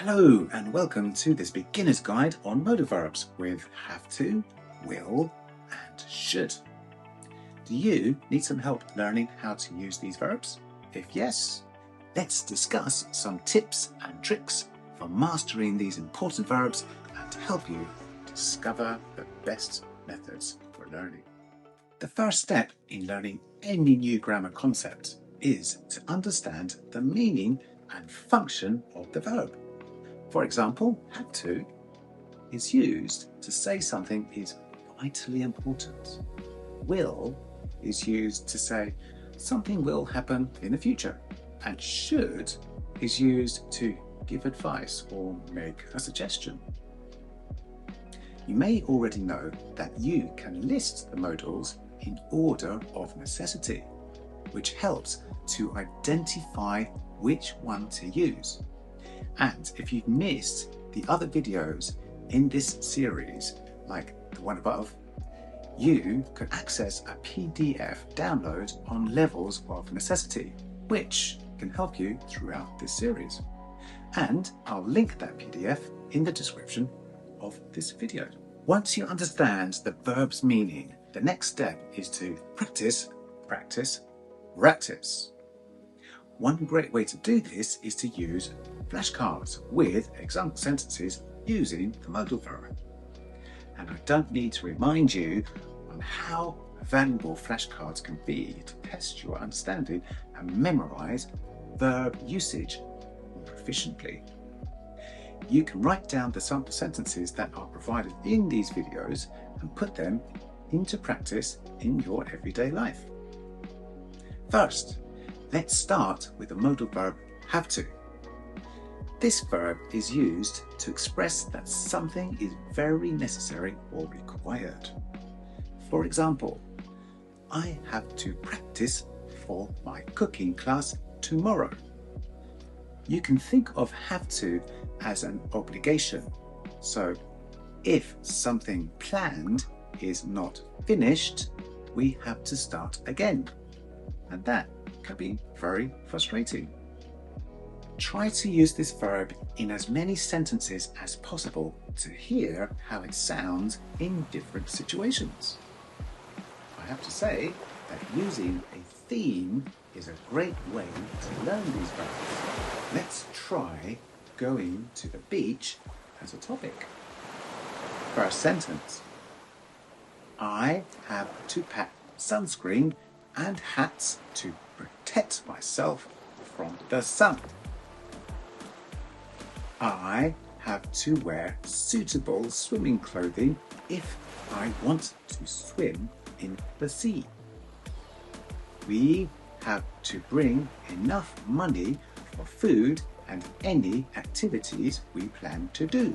Hello and welcome to this beginner's guide on modal verbs with have to, will and should. Do you need some help learning how to use these verbs? If yes, let's discuss some tips and tricks for mastering these important verbs and to help you discover the best methods for learning. The first step in learning any new grammar concept is to understand the meaning and function of the verb. For example, have to is used to say something is vitally important. Will is used to say something will happen in the future. And should is used to give advice or make a suggestion. You may already know that you can list the modals in order of necessity, which helps to identify which one to use. And if you've missed the other videos in this series, like the one above, you can access a PDF download on levels of necessity, which can help you throughout this series. And I'll link that PDF in the description of this video. Once you understand the verb's meaning, the next step is to practice, practice, practice. One great way to do this is to use flashcards with example sentences using the modal verb. And I don't need to remind you on how valuable flashcards can be to test your understanding and memorize verb usage proficiently. You can write down the sample sentences that are provided in these videos and put them into practice in your everyday life. First, let's start with the modal verb have to. This verb is used to express that something is very necessary or required. For example, I have to practice for my cooking class tomorrow. You can think of have to as an obligation. So if something planned is not finished, we have to start again. And that can be very frustrating. Try to use this verb in as many sentences as possible to hear how it sounds in different situations. I have to say that using a theme is a great way to learn these verbs. Let's try going to the beach as a topic. First sentence. I have to pack sunscreen and hats to protect myself from the sun. I have to wear suitable swimming clothing if I want to swim in the sea. We have to bring enough money for food and any activities we plan to do.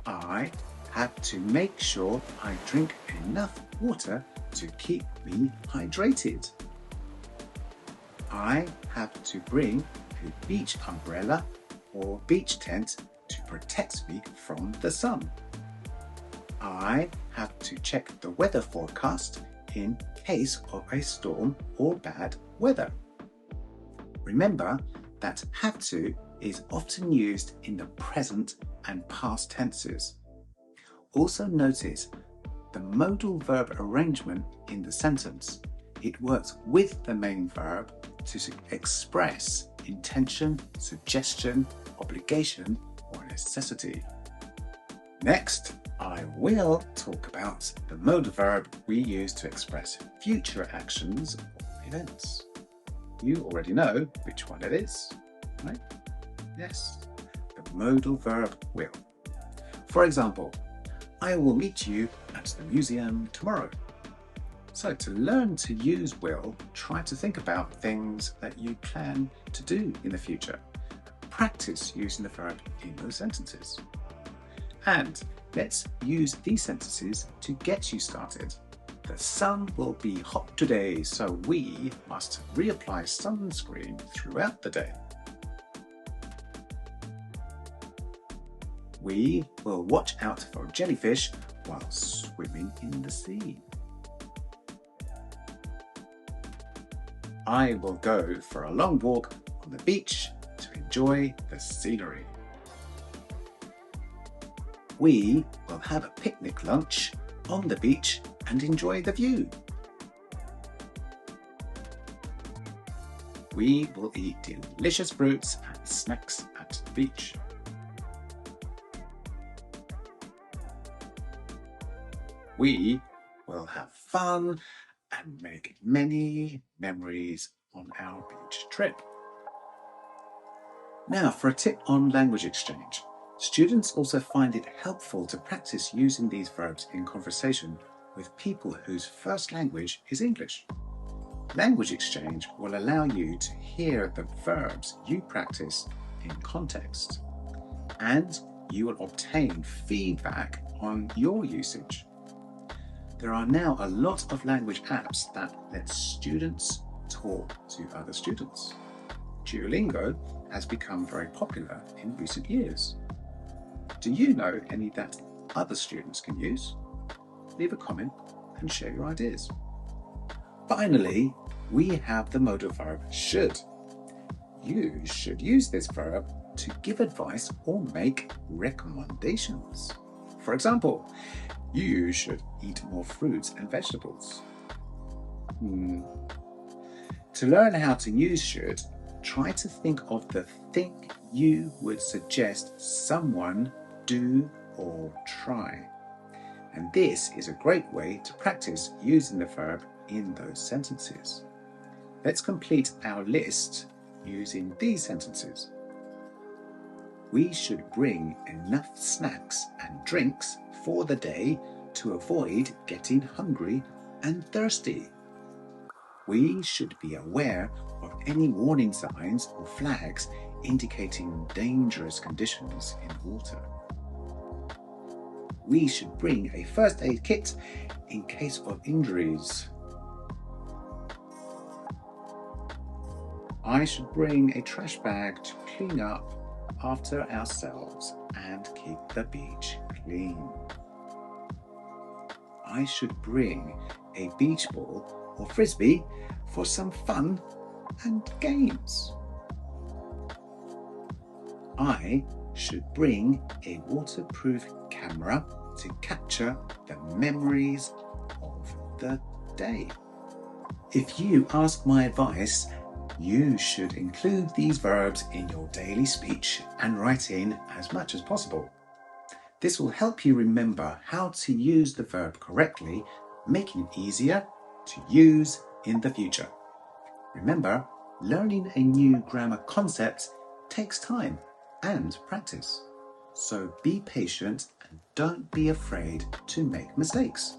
I have to make sure I drink enough water to keep me hydrated. I have to bring a beach umbrella or beach tent to protect me from the sun. I have to check the weather forecast in case of a storm or bad weather. Remember that have to is often used in the present and past tenses. Also notice the modal verb arrangement in the sentence. It works with the main verb to express intention, suggestion, obligation, or necessity. Next, I will talk about the modal verb we use to express future actions or events. You already know which one it is, right? Yes, the modal verb will. For example, I will meet you at the museum tomorrow. So to learn to use will, try to think about things that you plan to do in the future. Practice using the verb in those sentences. And let's use these sentences to get you started. The sun will be hot today, so we must reapply sunscreen throughout the day. We will watch out for jellyfish while swimming in the sea. I will go for a long walk on the beach to enjoy the scenery. We will have a picnic lunch on the beach and enjoy the view. We will eat delicious fruits and snacks at the beach. We will have fun and make many memories on our beach trip. Now for a tip on language exchange. Students also find it helpful to practice using these verbs in conversation with people whose first language is English. Language exchange will allow you to hear the verbs you practice in context, and you will obtain feedback on your usage. There are now a lot of language apps that let students talk to other students. Duolingo has become very popular in recent years. Do you know any that other students can use? Leave a comment and share your ideas. Finally, we have the modal verb should. You should use this verb to give advice or make recommendations. For example, you should eat more fruits and vegetables. To learn how to use should, try to think of the thing you would suggest someone do or try. And this is a great way to practice using the verb in those sentences. Let's complete our list using these sentences. We should bring enough snacks and drinks for the day to avoid getting hungry and thirsty. We should be aware of any warning signs or flags indicating dangerous conditions in water. We should bring a first aid kit in case of injuries. I should bring a trash bag to clean up after ourselves and keep the beach clean. I should bring a beach ball or frisbee for some fun and games. I should bring a waterproof camera to capture the memories of the day. If you ask my advice, you should include these verbs in your daily speech and writing as much as possible. This will help you remember how to use the verb correctly, making it easier to use in the future. Remember, learning a new grammar concept takes time and practice. So be patient and don't be afraid to make mistakes.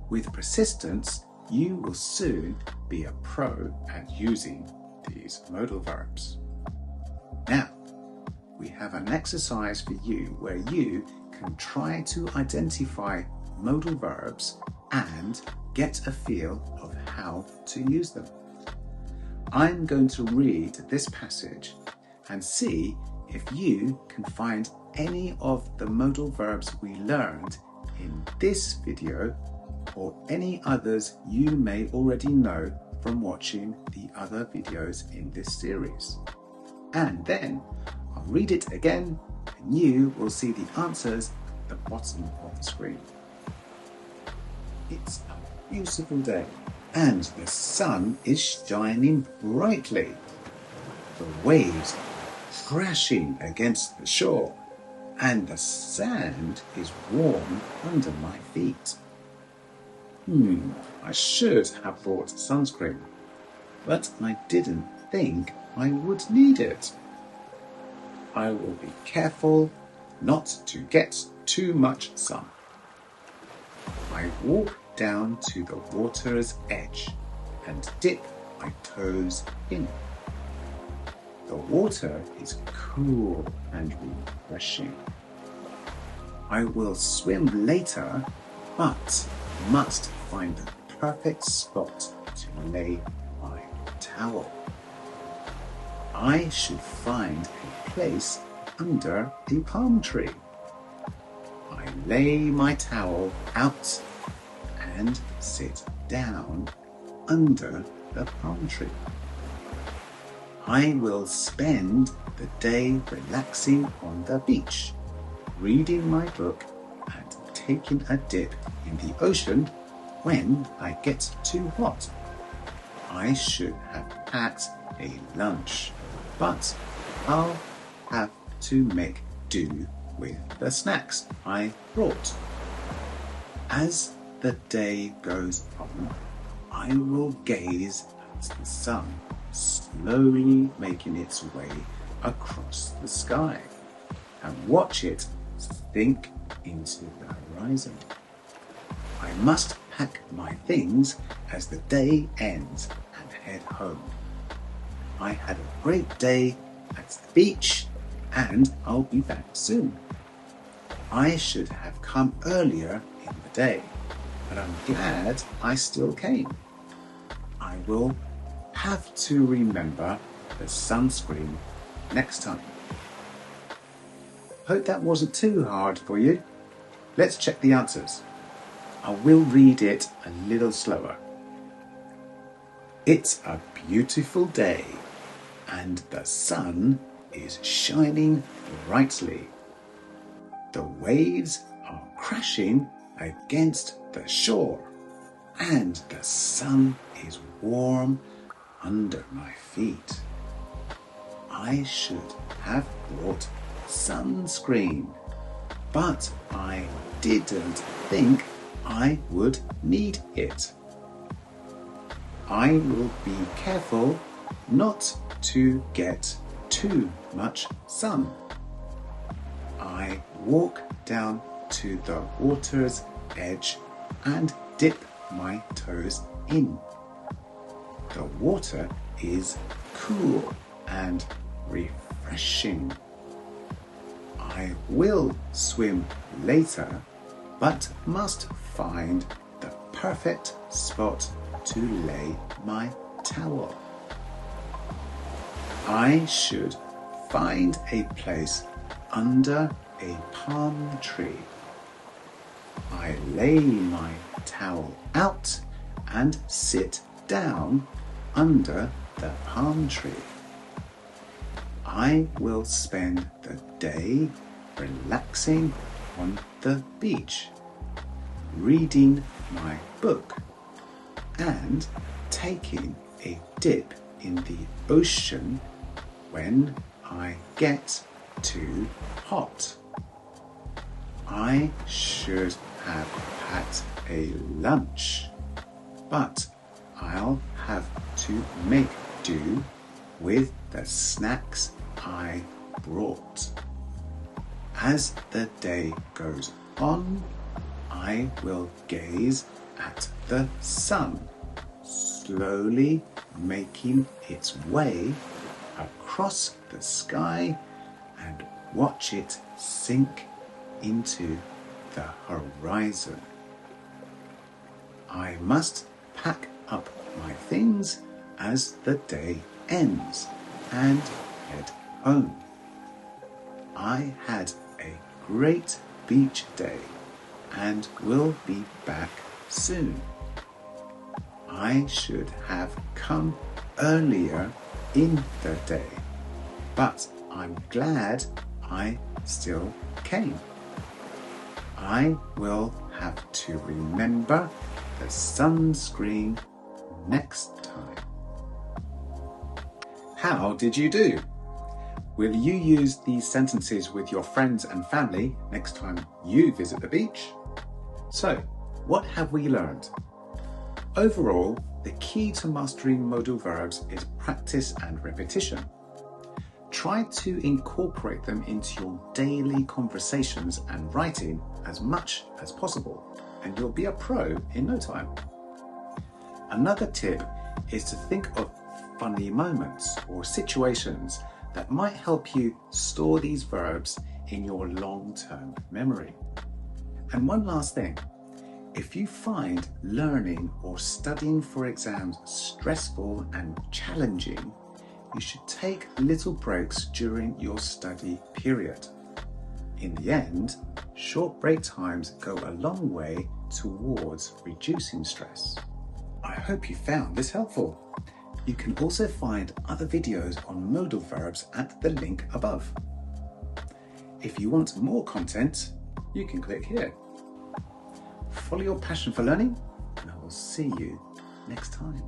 With persistence, you will soon be a pro at using these modal verbs. Now, we have an exercise for you where you can try to identify modal verbs and get a feel of how to use them. I'm going to read this passage and see if you can find any of the modal verbs we learned in this video or any others you may already know from watching the other videos in this series. And then I'll read it again and you will see the answers at the bottom of the screen. It's a beautiful day and the sun is shining brightly. The waves crashing against the shore and the sand is warm under my feet. I should have brought sunscreen, but I didn't think I would need it. I will be careful not to get too much sun. I walk down to the water's edge and dip my toes in. The water is cool and refreshing. I will swim later, but must find the perfect spot to lay my towel. I should find a place under a palm tree. I lay my towel out and sit down under the palm tree. I will spend the day relaxing on the beach, reading my book and taking a dip in the ocean when I get too hot. I should have packed a lunch, but I'll have to make do with the snacks I brought. As the day goes on, I will gaze at the sun slowly making its way across the sky and watch it sink into the horizon. I must pack my things as the day ends and head home. I had a great day at the beach and I'll be back soon. I should have come earlier in the day, but I'm glad I still came. I will have to remember the sunscreen next time. Hope that wasn't too hard for you. Let's check the answers. I will read it a little slower. It's a beautiful day and the sun is shining brightly. The waves are crashing against the shore and the sun is warm under my feet. I should have brought sunscreen, but I didn't think I would need it. I will be careful not to get too much sun. I walk down to the water's edge and dip my toes in. The water is cool and refreshing. I will swim later, but must find the perfect spot to lay my towel. I should find a place under a palm tree. I lay my towel out and sit down under the palm tree. I will spend the day relaxing on the beach, reading my book and taking a dip in the ocean when I get too hot. I should have packed a lunch, but I'll have to make do with the snacks I brought. As the day goes on, I will gaze at the sun, slowly making its way across the sky and watch it sink into the horizon. I must pack up my things as the day ends and head home. I had a great beach day and will be back soon. I should have come earlier in the day, but I'm glad I still came. I will have to remember the sunscreen next time. How did you do? Will you use these sentences with your friends and family next time you visit the beach? So, what have we learned? Overall, the key to mastering modal verbs is practice and repetition. Try to incorporate them into your daily conversations and writing as much as possible, and you'll be a pro in no time. Another tip is to think of funny moments or situations that might help you store these verbs in your long-term memory. And one last thing, if you find learning or studying for exams stressful and challenging, you should take little breaks during your study period. In the end, short break times go a long way towards reducing stress. I hope you found this helpful. You can also find other videos on modal verbs at the link above. If you want more content, you can click here. Follow your passion for learning, and I will see you next time.